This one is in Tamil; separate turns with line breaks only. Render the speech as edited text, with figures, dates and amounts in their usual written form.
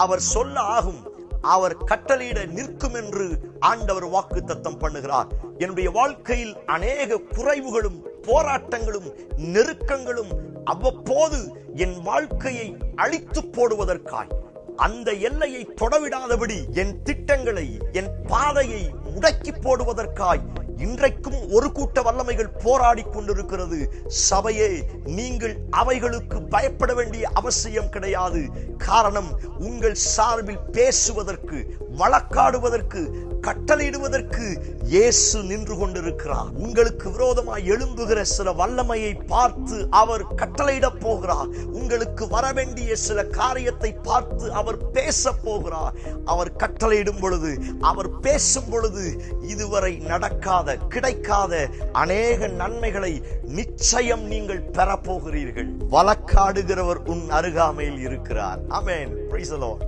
அவர் சொல்ல ஆகும், அவர் கட்டளையிட நிற்கும் என்று ஆண்டவர் வாக்குத்தத்தம் பண்ணுகிறார். என்னுடைய வாழ்க்கையில் அநேக குறைவுகளும் போராட்டங்களும் நெருக்கங்களும் அவ்வப்போது என் வாழ்க்கையை அழித்து போடுவதற்காய், அந்த எல்லையை தொடவிடாதபடி என் திட்டங்களை, என் பாதையை முடக்கி போடுவதற்காய் இன்றைக்கும் ஒரு கூட்ட வல்லமைகள் போராடி கொண்டிருக்கிறது. சபையே, நீங்கள் அவைகளுக்கு பயப்பட வேண்டிய அவசியம் கிடையாது. காரணம், உங்கள் சார்பில் பேசுவதற்கு, வழக்காடுவதற்கு, கட்டளையிடுவதற்கு இயேசு நின்று கொண்டிருக்கிறார். உங்களுக்கு விரோதமாய் எழும்புகிற சில வல்லமையை பார்த்து அவர் கட்டளையிட போகிறார். உங்களுக்கு வரவேண்டிய சில காரியத்தை பார்த்து அவர் பேச போகிறார். அவர் கட்டளையிடும் பொழுது, அவர் பேசும் பொழுது இதுவரை நடக்காத, கிடைக்காத அநேக நன்மைகளை நிச்சயம் நீங்கள் பெறப்போகிறீர்கள். வழக்காடுகிறவர் உன் அருகாமையில் இருக்கிறார். ஆமென். Praise the Lord.